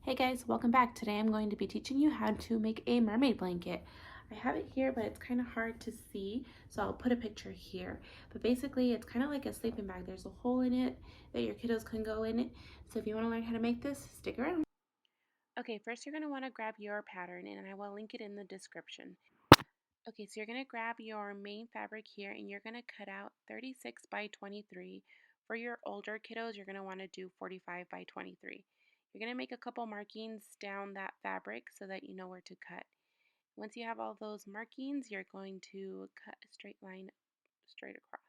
Hey guys, welcome back. Today I'm going to be teaching you how to make a mermaid blanket. I have it here, but it's kind of hard to see, so I'll put a picture here. But basically, it's kind of like a sleeping bag. There's a hole in it that your kiddos can go in it. So if you want to learn how to make this, stick around. Okay, first you're going to want to grab your pattern, and I will link it in the description. Okay, so you're going to grab your main fabric here, and you're going to cut out 36 by 23. For your older kiddos, you're going to want to do 45 by 23. You're going to make a couple markings down that fabric so that you know where to cut. Once you have all those markings, you're going to cut a straight line straight across.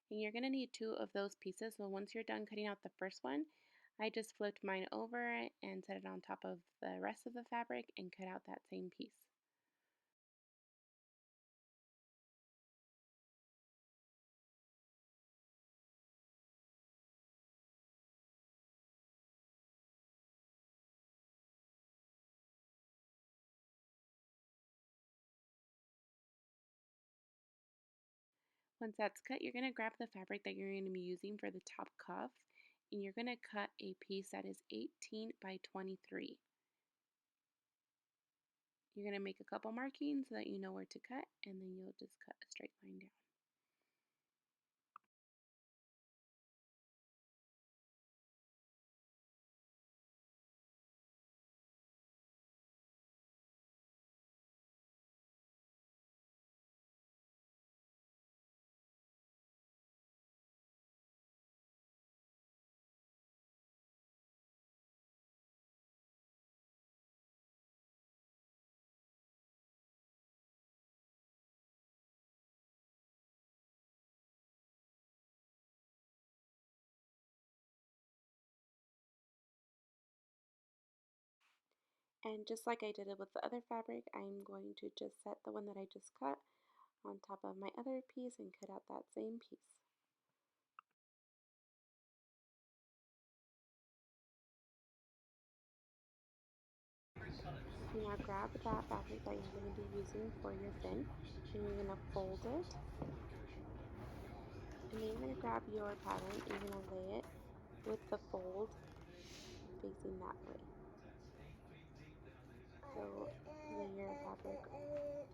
And you're going to need two of those pieces. So once you're done cutting out the first one, I just flipped mine over and set it on top of the rest of the fabric and cut out that same piece. Once that's cut, you're going to grab the fabric that you're going to be using for the top cuff, and you're going to cut a piece that is 18 by 23. You're going to make a couple markings so that you know where to cut, and then you'll just cut a straight line down. And just like I did it with the other fabric, I'm going to just set the one that I just cut on top of my other piece and cut out that same piece. Now grab that fabric that you're going to be using for your fin, and you're going to fold it, and then you're going to grab your pattern and you're going to lay it with the fold facing that way. So lay your fabric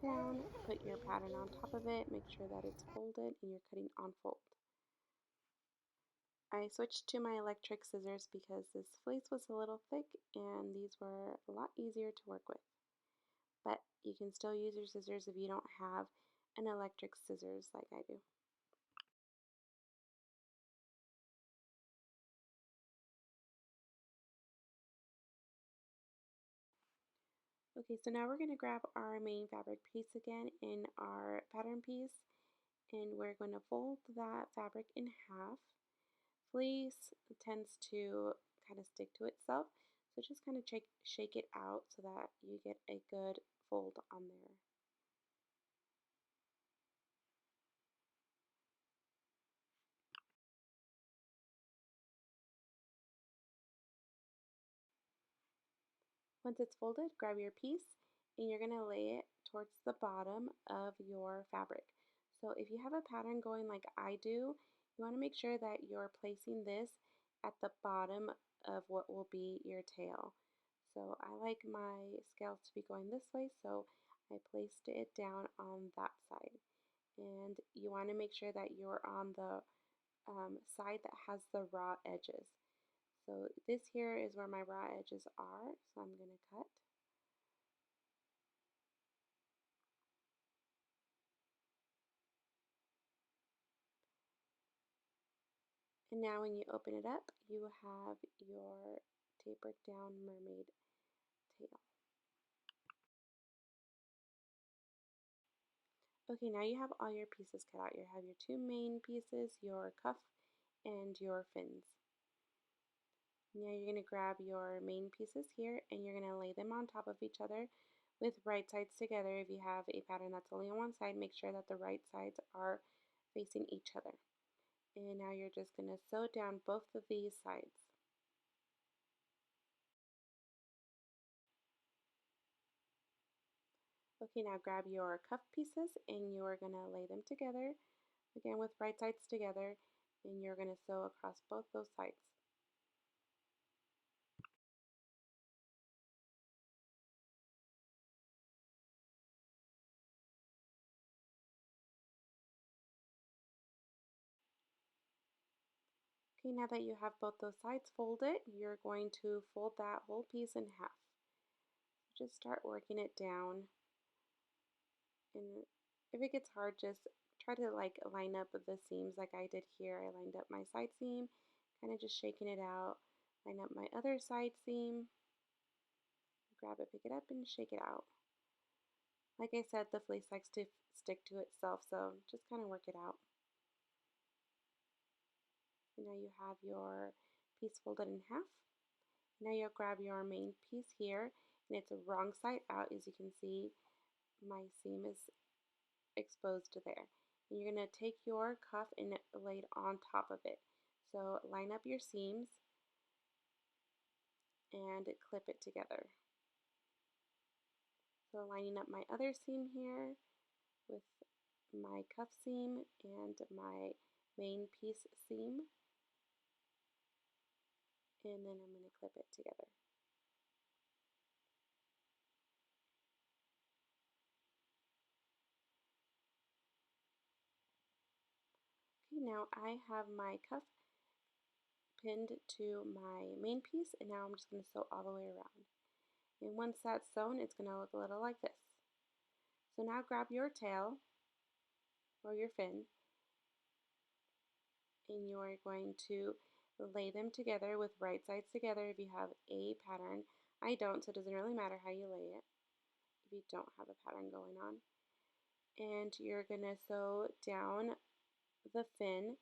down, put your pattern on top of it, make sure that it's folded, and you're cutting on fold. I switched to my electric scissors because this fleece was a little thick and these were a lot easier to work with. But you can still use your scissors if you don't have an electric scissors like I do. Okay, so now we're going to grab our main fabric piece again in our pattern piece, and we're going to fold that fabric in half. Fleece tends to kind of stick to itself, so just kind of shake it out so that you get a good fold on there. Once it's folded, grab your piece and you're going to lay it towards the bottom of your fabric. So if you have a pattern going like I do, you want to make sure that you're placing this at the bottom of what will be your tail. So I like my scales to be going this way, so I placed it down on that side. And you want to make sure that you're on the side that has the raw edges. So this here is where my raw edges are, so I'm going to cut. And now when you open it up, you have your tapered down mermaid tail. Okay, now you have all your pieces cut out. You have your two main pieces, your cuff, and your fins. Now you're going to grab your main pieces here and you're going to lay them on top of each other with right sides together. If you have a pattern that's only on one side, make sure that the right sides are facing each other. And now you're just going to sew down both of these sides. Okay, now grab your cuff pieces and you're going to lay them together, again with right sides together, and you're going to sew across both those sides. Okay, now that you have both those sides folded, you're going to fold that whole piece in half. Just start working it down, and if it gets hard, just try to like line up the seams like I did here. I lined up my side seam, kind of just shaking it out, line up my other side seam, grab it, pick it up, and shake it out. Like I said, the fleece likes to stick to itself, so just kind of work it out. And now you have your piece folded in half. Now you'll grab your main piece here, and it's a wrong side out. As you can see, my seam is exposed there. And you're going to take your cuff and lay it on top of it. So line up your seams and clip it together. So lining up my other seam here with my cuff seam and my main piece seam, and then I'm going to clip it together. Okay, now I have my cuff pinned to my main piece, and now I'm just going to sew all the way around. And once that's sewn, it's going to look a little like this. So now grab your tail or your fin, and you're going to lay them together with right sides together if you have a pattern. I don't, so it doesn't really matter how you lay it if you don't have a pattern going on. And you're going to sew down the fin,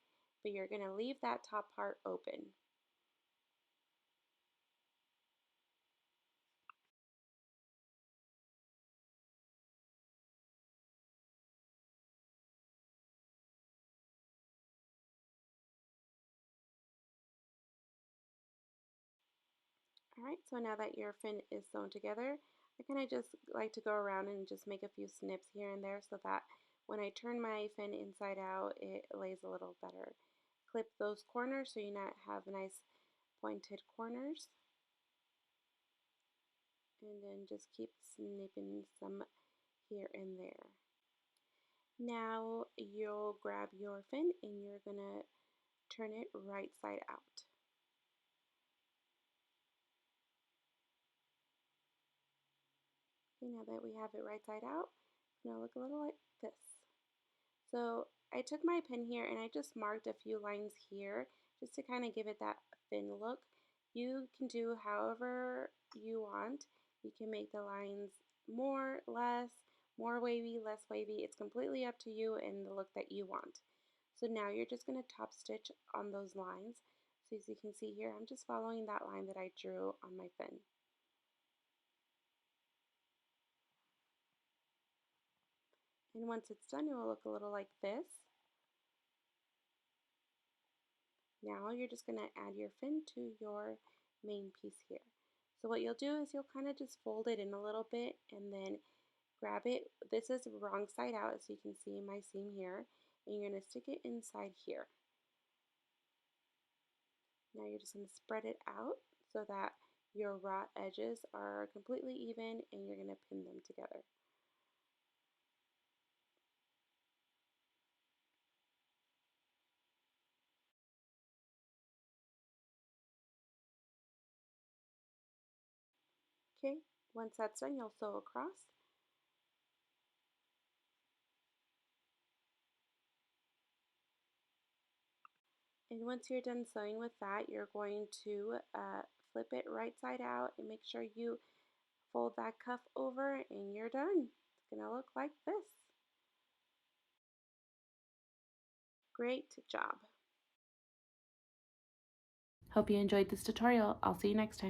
but you're going to leave that top part open. Alright, so now that your fin is sewn together, I kind of just like to go around and just make a few snips here and there so that when I turn my fin inside out, it lays a little better. Clip those corners so you not have nice pointed corners, and then just keep snipping some here and there. Now you'll grab your fin and you're going to turn it right side out. Okay, now that we have it right side out, it's going to look a little like this. So I took my pen here and I just marked a few lines here just to kind of give it that thin look. You can do however you want. You can make the lines more, less, more wavy, less wavy. It's completely up to you and the look that you want. So now you're just going to top stitch on those lines. So as you can see here, I'm just following that line that I drew on my fin. And once it's done, it will look a little like this. Now you're just going to add your fin to your main piece here. So what you'll do is you'll kind of just fold it in a little bit and then grab it. This is wrong side out, as you can see in my seam here, and you're going to stick it inside here. Now you're just going to spread it out so that your raw edges are completely even, and you're going to pin them together. Okay, once that's done, you'll sew across. And once you're done sewing with that, you're going to flip it right side out and make sure you fold that cuff over and you're done. It's going to look like this. Great job. Hope you enjoyed this tutorial. I'll see you next time.